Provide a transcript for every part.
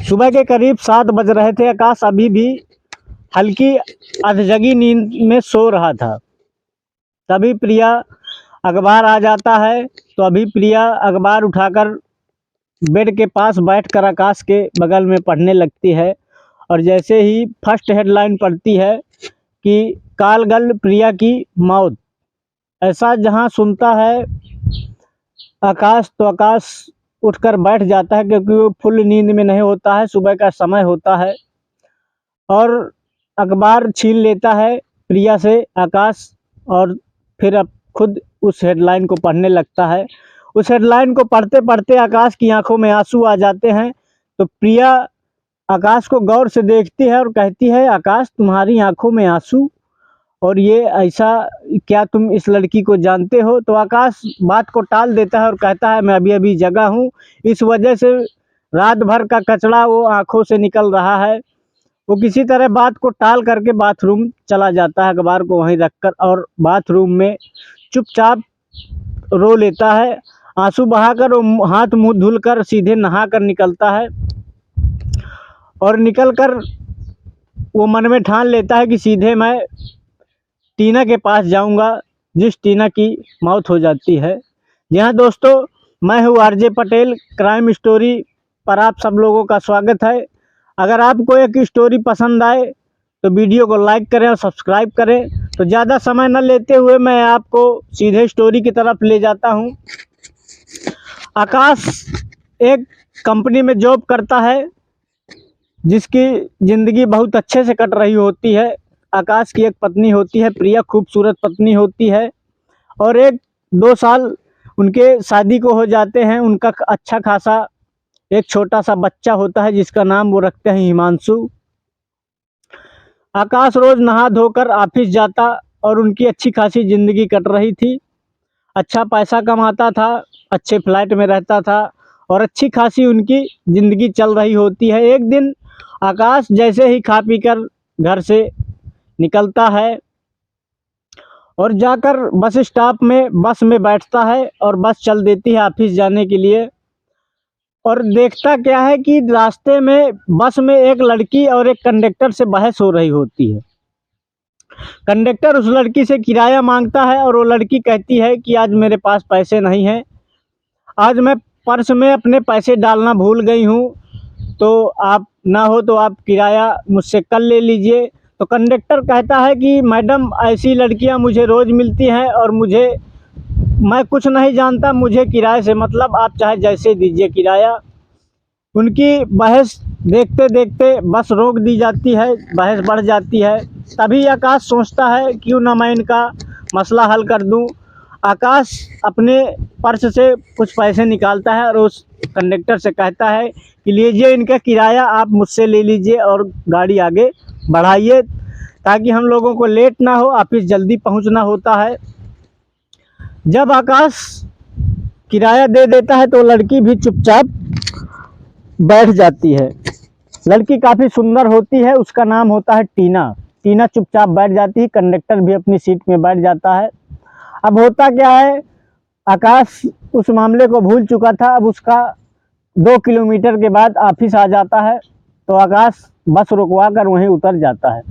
सुबह के करीब 7 बज रहे थे। आकाश अभी भी हल्की अधजगी नींद में सो रहा था। तभी प्रिया अखबार आ जाता है, तो अभी प्रिया अखबार उठाकर बेड के पास बैठकर आकाश के बगल में पढ़ने लगती है। और जैसे ही फर्स्ट हेडलाइन पढ़ती है कि कालगल प्रिया की मौत, ऐसा जहां सुनता है आकाश, तो आकाश उठकर बैठ जाता है, क्योंकि वो फुल नींद में नहीं होता है, सुबह का समय होता है। और अखबार छीन लेता है प्रिया से आकाश, और फिर अब खुद उस हेडलाइन को पढ़ने लगता है। उस हेडलाइन को पढ़ते पढ़ते आकाश की आंखों में आंसू आ जाते हैं। तो प्रिया आकाश को गौर से देखती है और कहती है, आकाश तुम्हारी आंखों में आंसू, और ये ऐसा क्या, तुम इस लड़की को जानते हो? तो आकाश बात को टाल देता है और कहता है, मैं अभी अभी जगा हूँ, इस वजह से रात भर का कचरा वो आंखों से निकल रहा है। वो किसी तरह बात को टाल करके बाथरूम चला जाता है, अखबार को वहीं रखकर, और बाथरूम में चुपचाप रो लेता है। आंसू बहाकर वो हाथ मुंह धुलकर सीधे नहा कर निकलता है, और निकलकर वो मन में ठान लेता है कि सीधे मैं टीना के पास जाऊंगा, जिस टीना की मौत हो जाती है। जी हाँ दोस्तों, मैं हूँ आरजे पटेल। क्राइम स्टोरी पर आप सब लोगों का स्वागत है। अगर आपको एक स्टोरी पसंद आए तो वीडियो को लाइक करें और सब्सक्राइब करें। तो ज़्यादा समय न लेते हुए मैं आपको सीधे स्टोरी की तरफ ले जाता हूँ। आकाश एक कंपनी में जॉब करता है, जिसकी ज़िंदगी बहुत अच्छे से कट रही होती है। आकाश की एक पत्नी होती है प्रिया, खूबसूरत पत्नी होती है, और 1-2 साल उनके शादी को हो जाते हैं। उनका अच्छा खासा एक छोटा सा बच्चा होता है, जिसका नाम वो रखते हैं हिमांशु। आकाश रोज नहा धोकर ऑफिस जाता और उनकी अच्छी खासी ज़िंदगी कट रही थी। अच्छा पैसा कमाता था, अच्छे फ्लैट में रहता था, और अच्छी खासी उनकी ज़िंदगी चल रही होती है। एक दिन आकाश जैसे ही खा पी कर घर से निकलता है और जाकर बस स्टॉप में बस में बैठता है, और बस चल देती है ऑफिस जाने के लिए। और देखता क्या है कि रास्ते में बस में एक लड़की और एक कंडक्टर से बहस हो रही होती है। कंडक्टर उस लड़की से किराया मांगता है, और वो लड़की कहती है कि आज मेरे पास पैसे नहीं हैं, आज मैं पर्स में अपने पैसे डालना भूल गई हूँ, तो आप ना हो तो आप किराया मुझसे कल ले लीजिए। तो कंडक्टर कहता है कि मैडम, ऐसी लड़कियां मुझे रोज़ मिलती हैं, और मैं कुछ नहीं जानता, मुझे किराए से मतलब, आप चाहे जैसे दीजिए किराया। उनकी बहस देखते देखते बस रोक दी जाती है, बहस बढ़ जाती है। तभी आकाश सोचता है क्यों ना मैं इनका मसला हल कर दूं। आकाश अपने पर्स से कुछ पैसे निकालता है और उस कंडक्टर से कहता है कि लीजिए इनका किराया, आप मुझसे ले लीजिए और गाड़ी आगे बढ़ाइए, ताकि हम लोगों को लेट ना हो, ऑफिस जल्दी पहुंचना होता है। जब आकाश किराया दे देता है तो लड़की भी चुपचाप बैठ जाती है। लड़की काफ़ी सुंदर होती है, उसका नाम होता है टीना। टीना चुपचाप बैठ जाती है, कंडक्टर भी अपनी सीट में बैठ जाता है। अब होता क्या है, आकाश उस मामले को भूल चुका था। अब उसका 2 किलोमीटर के बाद ऑफिस आ जाता है, तो आकाश बस रुकवा कर वहीं उतर जाता है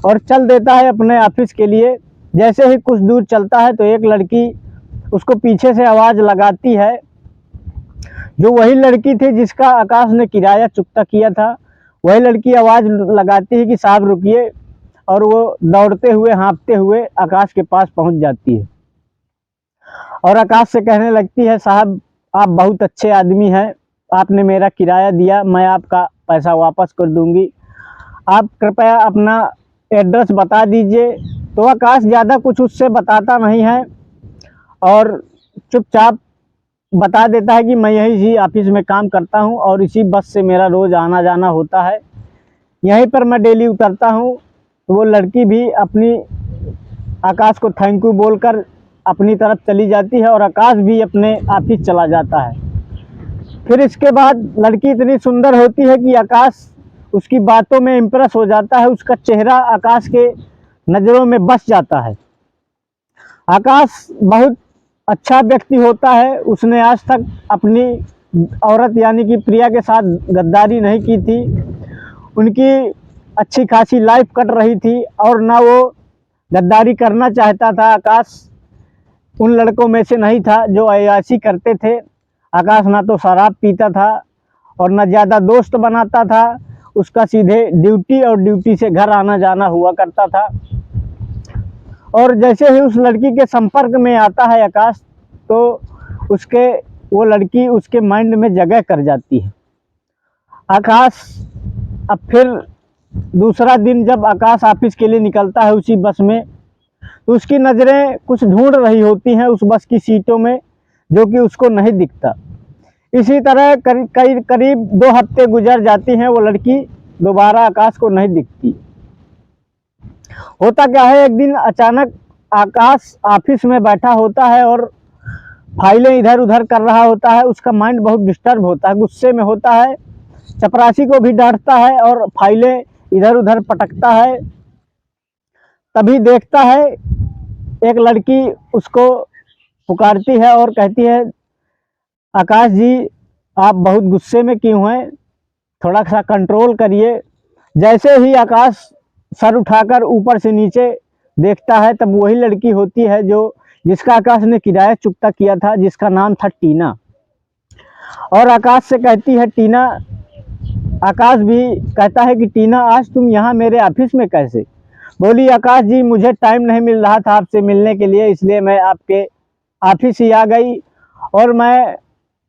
और चल देता है अपने ऑफिस के लिए। जैसे ही कुछ दूर चलता है तो एक लड़की उसको पीछे से आवाज़ लगाती है, जो वही लड़की थी जिसका आकाश ने किराया चुकता किया था। वही लड़की आवाज़ लगाती है कि साहब रुकिए, और वो दौड़ते हुए हाँफते हुए आकाश के पास पहुंच जाती है और आकाश से कहने लगती है, साहब आप बहुत अच्छे आदमी हैं, आपने मेरा किराया दिया, मैं आपका पैसा वापस कर दूंगी, आप कृपया अपना एड्रेस बता दीजिए। तो आकाश ज़्यादा कुछ उससे बताता नहीं है और चुपचाप बता देता है कि मैं यही ऑफिस में काम करता हूं और इसी बस से मेरा रोज़ आना जाना होता है, यहीं पर मैं डेली उतरता हूं। तो वो लड़की भी अपनी आकाश को थैंक यू बोलकर अपनी तरफ चली जाती है और आकाश भी अपने ऑफिस चला जाता है। फिर इसके बाद लड़की इतनी सुंदर होती है कि आकाश उसकी बातों में इम्प्रेस हो जाता है, उसका चेहरा आकाश के नज़रों में बस जाता है। आकाश बहुत अच्छा व्यक्ति होता है, उसने आज तक अपनी औरत यानी कि प्रिया के साथ गद्दारी नहीं की थी। उनकी अच्छी खासी लाइफ कट रही थी और ना वो गद्दारी करना चाहता था। आकाश उन लड़कों में से नहीं था जो अय्याशी करते थे। आकाश ना तो शराब पीता था और ना ज़्यादा दोस्त बनाता था। उसका सीधे ड्यूटी और ड्यूटी से घर आना जाना हुआ करता था। और जैसे ही उस लड़की के संपर्क में आता है आकाश, तो वो लड़की उसके माइंड में जगह कर जाती है। आकाश अब फिर दूसरा दिन जब आकाश ऑफिस के लिए निकलता है उसी बस में, तो उसकी नज़रें कुछ ढूंढ रही होती हैं उस बस की सीटों में, जो कि उसको नहीं दिखता। इसी तरह करीब 2 हफ्ते गुजर जाती हैं। वो लड़की दोबारा आकाश को नहीं दिखती। होता क्या है, एक दिन अचानक आकाश ऑफिस में बैठा होता है और फाइलें इधर उधर कर रहा होता है। उसका माइंड बहुत डिस्टर्ब होता है, गुस्से में होता है, चपरासी को भी डांटता है और फाइलें इधर उधर पटकता है। तभी देखता है एक लड़की उसको पुकारती है और कहती है, आकाश जी आप बहुत गुस्से में क्यों हैं, थोड़ा सा कंट्रोल करिए। जैसे ही आकाश सर उठाकर ऊपर से नीचे देखता है, तब वही लड़की होती है जिसका आकाश ने किराया चुकता किया था, जिसका नाम था टीना। और आकाश से कहती है टीना, आकाश भी कहता है कि टीना आज तुम यहाँ मेरे ऑफिस में कैसे? बोली, आकाश जी मुझे टाइम नहीं मिल रहा था आपसे मिलने के लिए, इसलिए मैं आपके ऑफिस ही आ गई। और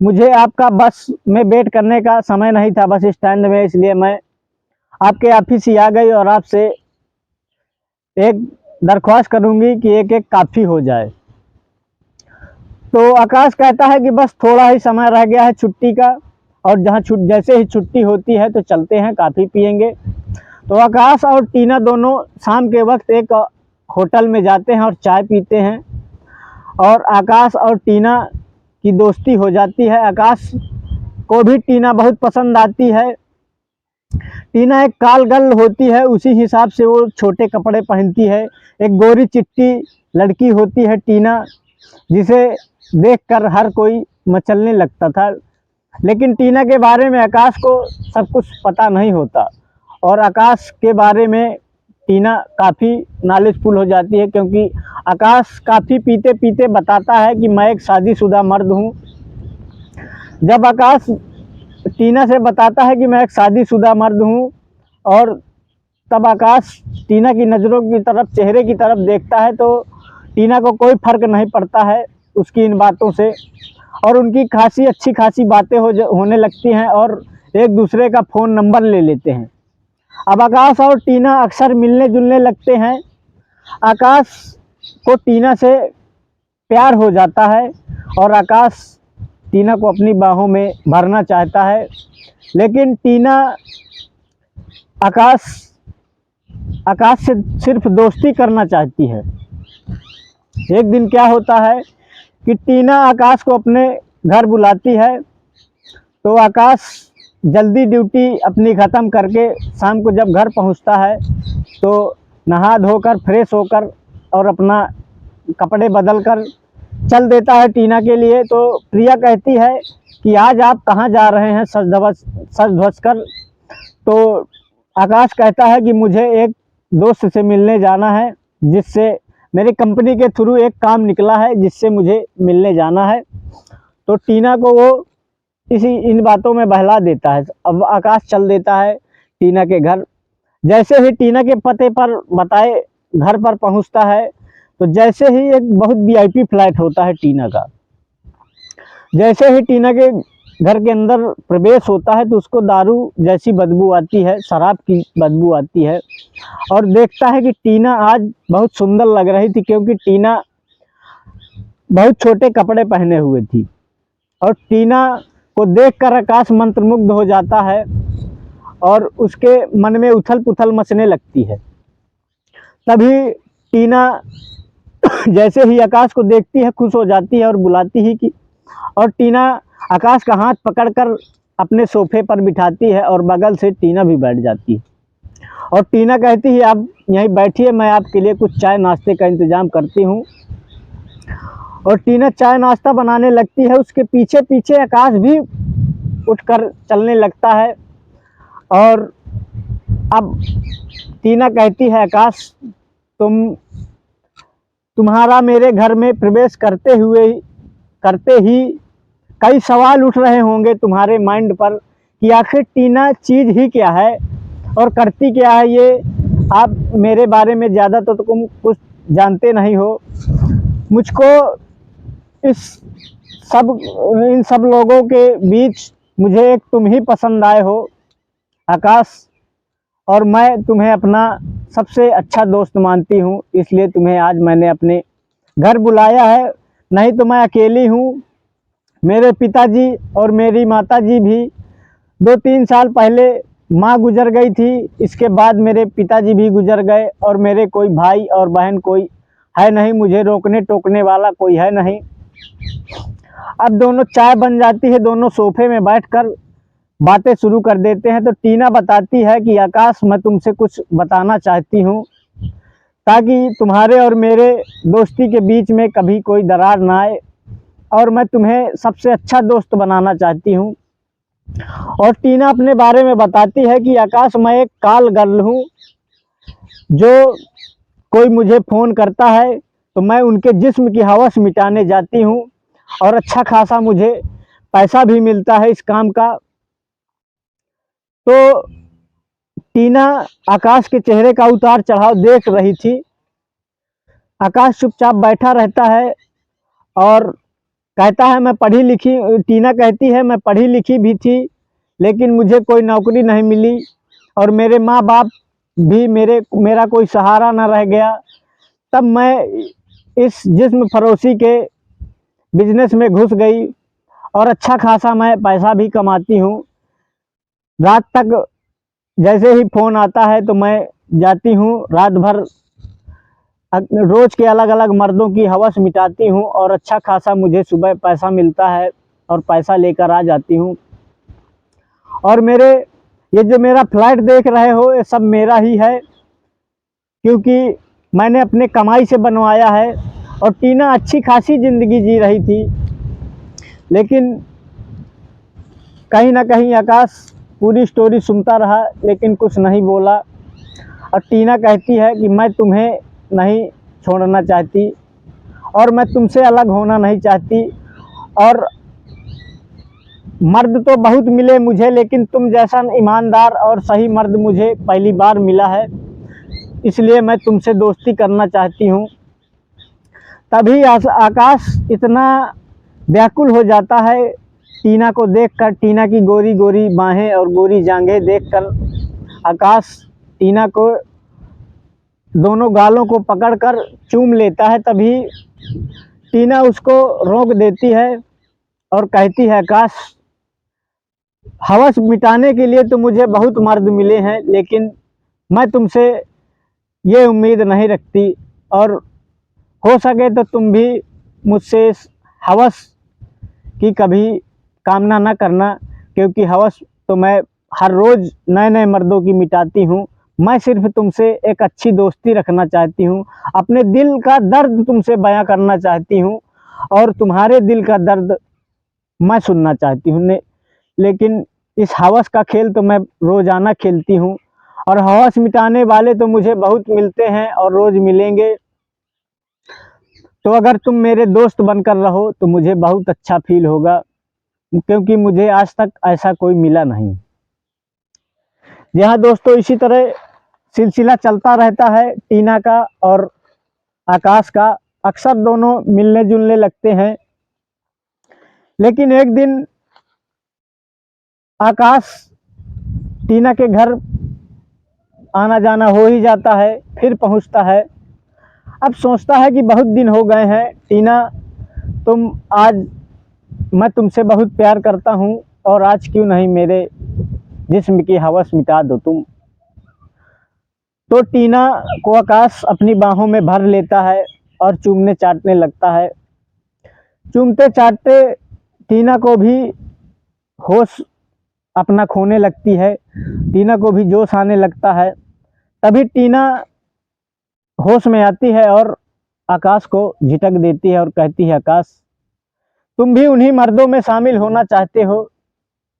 मुझे आपका बस में वेट करने का समय नहीं था बस स्टैंड में, इसलिए मैं आपके ऑफिस ही आ गई और आपसे एक दरख्वास्त करूंगी कि एक काफ़ी हो जाए। तो आकाश कहता है कि बस थोड़ा ही समय रह गया है छुट्टी का, और जैसे ही छुट्टी होती है तो चलते हैं, काफ़ी पियेंगे। तो आकाश और टीना दोनों शाम के वक्त एक होटल में जाते हैं और चाय पीते हैं, और आकाश और टीना की दोस्ती हो जाती है। आकाश को भी टीना बहुत पसंद आती है। टीना एक काल गर्ल होती है, उसी हिसाब से वो छोटे कपड़े पहनती है। एक गोरी चिट्टी लड़की होती है टीना, जिसे देखकर हर कोई मचलने लगता था। लेकिन टीना के बारे में आकाश को सब कुछ पता नहीं होता, और आकाश के बारे में टीना काफ़ी नॉलेजफुल हो जाती है, क्योंकि आकाश काफ़ी पीते पीते बताता है कि मैं एक शादीशुदा मर्द हूँ। जब आकाश टीना से बताता है कि मैं एक शादीशुदा मर्द हूँ, और तब आकाश टीना की नज़रों की तरफ, चेहरे की तरफ देखता है, तो टीना को कोई फ़र्क नहीं पड़ता है उसकी इन बातों से, और उनकी अच्छी खासी बातें होने लगती हैं, और एक दूसरे का फ़ोन नंबर ले लेते हैं। अब आकाश और टीना अक्सर मिलने जुलने लगते हैं। आकाश को टीना से प्यार हो जाता है, और आकाश टीना को अपनी बाहों में भरना चाहता है। लेकिन टीना आकाश से सिर्फ दोस्ती करना चाहती है। एक दिन क्या होता है कि टीना आकाश को अपने घर बुलाती है, तो आकाश जल्दी ड्यूटी अपनी ख़त्म करके शाम को जब घर पहुंचता है, तो नहा धोकर फ्रेश होकर और अपना कपड़े बदल कर चल देता है टीना के लिए। तो प्रिया कहती है कि आज आप कहाँ जा रहे हैं सज धज कर? तो आकाश कहता है कि मुझे एक दोस्त से मिलने जाना है, जिससे मेरी कंपनी के थ्रू एक काम निकला है, जिससे मुझे मिलने जाना है। तो टीना को वो इन बातों में बहला देता है। अब आकाश चल देता है टीना के घर। जैसे ही टीना के पते पर बताए घर पर पहुंचता है, तो जैसे ही एक बहुत वीआईपी फ्लैट होता है टीना का, जैसे ही टीना के घर के अंदर प्रवेश होता है, तो उसको दारू जैसी बदबू आती है, शराब की बदबू आती है, और देखता है कि टीना आज बहुत सुंदर लग रही थी, क्योंकि टीना बहुत छोटे कपड़े पहने हुए थी। और टीना को देखकर आकाश मंत्रमुग्ध हो जाता है, और उसके मन में उथल पुथल मचने लगती है। तभी टीना जैसे ही आकाश को देखती है, खुश हो जाती है और बुलाती ही कि, और टीना आकाश का हाथ पकड़कर अपने सोफे पर बिठाती है, और बगल से टीना भी बैठ जाती है। और टीना कहती है, आप यहीं बैठिए, मैं आपके लिए कुछ चाय नाश्ते का इंतज़ाम करती हूँ। और टीना चाय नाश्ता बनाने लगती है। उसके पीछे पीछे आकाश भी उठकर चलने लगता है। और अब टीना कहती है, आकाश तुम्हारा मेरे घर में प्रवेश करते ही कई सवाल उठ रहे होंगे तुम्हारे माइंड पर कि आखिर टीना चीज़ ही क्या है और करती क्या है ये। आप मेरे बारे में ज़्यादा तो तुम कुछ जानते नहीं हो। मुझको इन सब लोगों के बीच मुझे एक तुम ही पसंद आए हो आकाश, और मैं तुम्हें अपना सबसे अच्छा दोस्त मानती हूँ, इसलिए तुम्हें आज मैंने अपने घर बुलाया है। नहीं तो मैं अकेली हूँ। मेरे पिताजी और मेरी माताजी भी 2-3 साल पहले माँ गुजर गई थी, इसके बाद मेरे पिताजी भी गुजर गए और मेरे कोई भाई और बहन कोई है नहीं, मुझे रोकने टोकने वाला कोई है नहीं। अब दोनों चाय बन जाती है, दोनों सोफे में बैठकर बातें शुरू कर देते हैं। तो टीना बताती है कि आकाश, मैं तुमसे कुछ बताना चाहती हूँ ताकि तुम्हारे और मेरे दोस्ती के बीच में कभी कोई दरार ना आए, और मैं तुम्हें सबसे अच्छा दोस्त बनाना चाहती हूँ। और टीना अपने बारे में बताती है कि आकाश, मैं एक कॉल गर्ल हूँ। जो कोई मुझे फ़ोन करता है तो मैं उनके जिस्म की हवस मिटाने जाती हूँ, और अच्छा खासा मुझे पैसा भी मिलता है इस काम का। तो टीना आकाश के चेहरे का उतार चढ़ाव देख रही थी। आकाश चुपचाप बैठा रहता है और कहता है, मैं पढ़ी लिखी टीना कहती है, मैं पढ़ी लिखी भी थी लेकिन मुझे कोई नौकरी नहीं मिली, और मेरे माँ बाप भी मेरा कोई सहारा न रह गया। तब मैं इस जिस्म फरोशी के बिजनेस में घुस गई और अच्छा खासा मैं पैसा भी कमाती हूँ। रात तक जैसे ही फ़ोन आता है तो मैं जाती हूँ, रात भर रोज़ के अलग अलग मर्दों की हवस मिटाती हूँ, और अच्छा खासा मुझे सुबह पैसा मिलता है और पैसा लेकर आ जाती हूँ। और ये जो मेरा फ्लैट देख रहे हो ये सब मेरा ही है, क्योंकि मैंने अपने कमाई से बनवाया है। और टीना अच्छी खासी ज़िंदगी जी रही थी, लेकिन कहीं ना कहीं आकाश पूरी स्टोरी सुनता रहा लेकिन कुछ नहीं बोला। और टीना कहती है कि मैं तुम्हें नहीं छोड़ना चाहती और मैं तुमसे अलग होना नहीं चाहती, और मर्द तो बहुत मिले मुझे लेकिन तुम जैसा ईमानदार और सही मर्द मुझे पहली बार मिला है, इसलिए मैं तुमसे दोस्ती करना चाहती हूँ। तभी आकाश इतना व्याकुल हो जाता है टीना को देखकर, टीना की गोरी गोरी बाहें और गोरी जांघें देखकर। आकाश टीना को दोनों गालों को पकड़कर चूम लेता है। तभी टीना उसको रोक देती है और कहती है, आकाश, हवस मिटाने के लिए तो मुझे बहुत मर्द मिले हैं लेकिन मैं तुमसे ये उम्मीद नहीं रखती, और हो सके तो तुम भी मुझसे इस हवस की कभी कामना न करना, क्योंकि हवस तो मैं हर रोज़ नए नए मर्दों की मिटाती हूँ। मैं सिर्फ तुमसे एक अच्छी दोस्ती रखना चाहती हूँ, अपने दिल का दर्द तुमसे बयां करना चाहती हूँ, और तुम्हारे दिल का दर्द मैं सुनना चाहती हूँ। लेकिन इस हवस का खेल तो मैं रोज़ाना खेलती हूँ, और हवस मिटाने वाले तो मुझे बहुत मिलते हैं और रोज़ मिलेंगे। तो अगर तुम मेरे दोस्त बनकर रहो तो मुझे बहुत अच्छा फील होगा, क्योंकि मुझे आज तक ऐसा कोई मिला नहीं। जी हाँ दोस्तों, इसी तरह सिलसिला चलता रहता है टीना का और आकाश का। अक्सर दोनों मिलने जुलने लगते हैं, लेकिन एक दिन आकाश टीना के घर आना जाना हो ही जाता है, फिर पहुंचता है। अब सोचता है कि बहुत दिन हो गए हैं टीना, आज मैं तुमसे बहुत प्यार करता हूं, और आज क्यों नहीं मेरे जिस्म की हवस मिटा दो तुम। तो टीना को आकाश अपनी बाहों में भर लेता है और चूमने चाटने लगता है। चूमते चाटते टीना को भी होश अपना खोने लगती है, टीना को भी जोश आने लगता है। तभी टीना होश में आती है और आकाश को झिटक देती है और कहती है, आकाश, तुम भी उन्हीं मर्दों में शामिल होना चाहते हो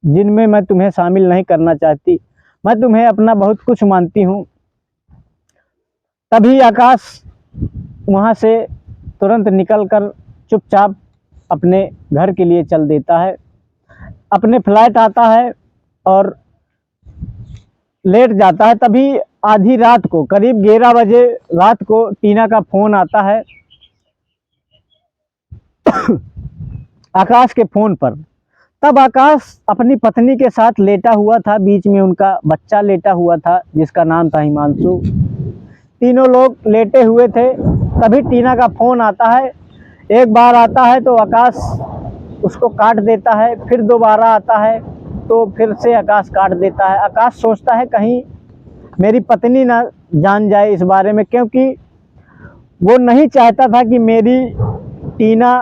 जिनमें मैं तुम्हें शामिल नहीं करना चाहती। मैं तुम्हें अपना बहुत कुछ मानती हूँ। तभी आकाश वहाँ से तुरंत निकलकर चुपचाप अपने घर के लिए चल देता है। अपने फ्लैट आता है और लेट जाता है। तभी आधी रात को, करीब 11 बजे रात को, टीना का फ़ोन आता है आकाश के फ़ोन पर। तब आकाश अपनी पत्नी के साथ लेटा हुआ था, बीच में उनका बच्चा लेटा हुआ था जिसका नाम था हिमांशु। तीनों लोग लेटे हुए थे। तभी टीना का फ़ोन आता है। एक बार आता है तो आकाश उसको काट देता है, फिर दोबारा आता है तो फिर से आकाश काट देता है। आकाश सोचता है कहीं मेरी पत्नी ना जान जाए इस बारे में, क्योंकि वो नहीं चाहता था कि मेरी टीना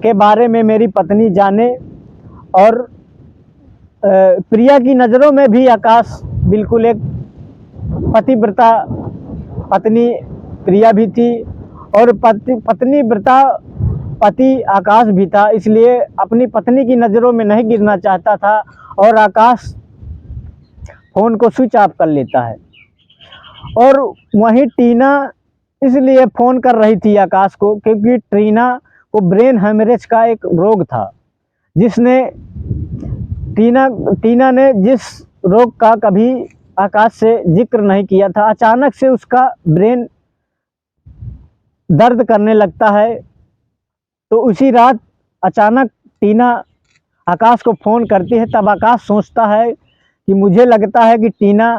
के बारे में मेरी पत्नी जाने। और प्रिया की नज़रों में भी आकाश बिल्कुल एक पतिव्रता पत्नी प्रिया भी थी और पत्नी व्रता पति आकाश भी था, इसलिए अपनी पत्नी की नज़रों में नहीं गिरना चाहता था और आकाश फ़ोन को स्विच ऑफ कर लेता है। और वहीं टीना इसलिए फ़ोन कर रही थी आकाश को क्योंकि टीना को ब्रेन हेमरेज का एक रोग था, जिसने टीना ने जिस रोग का कभी आकाश से जिक्र नहीं किया था। अचानक से उसका ब्रेन दर्द करने लगता है। तो उसी रात अचानक टीना आकाश को फ़ोन करती है। तब आकाश सोचता है कि मुझे लगता है कि टीना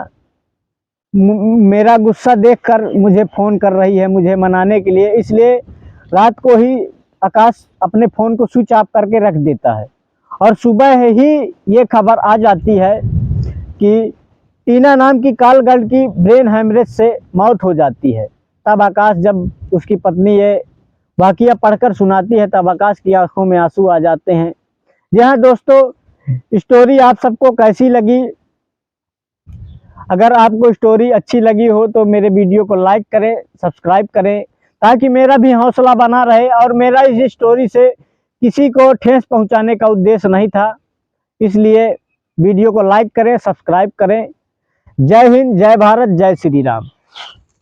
मेरा गुस्सा देखकर मुझे फ़ोन कर रही है मुझे मनाने के लिए, इसलिए रात को ही आकाश अपने फ़ोन को स्विच ऑफ करके रख देता है। और सुबह ही ये खबर आ जाती है कि टीना नाम की कॉल गर्ल की ब्रेन हेमरेज से मौत हो जाती है। तब आकाश, जब उसकी पत्नी ये वाक़या पढ़कर सुनाती है, तब आकाश की आंखों में आंसू आ जाते हैं। जी हाँ दोस्तों, स्टोरी आप सबको कैसी लगी? अगर आपको स्टोरी अच्छी लगी हो तो मेरे वीडियो को लाइक करें, सब्सक्राइब करें, ताकि मेरा भी हौसला बना रहे। और मेरा इस स्टोरी से किसी को ठेस पहुंचाने का उद्देश्य नहीं था, इसलिए वीडियो को लाइक करें, सब्सक्राइब करें। जय हिंद, जय भारत, जय श्री राम।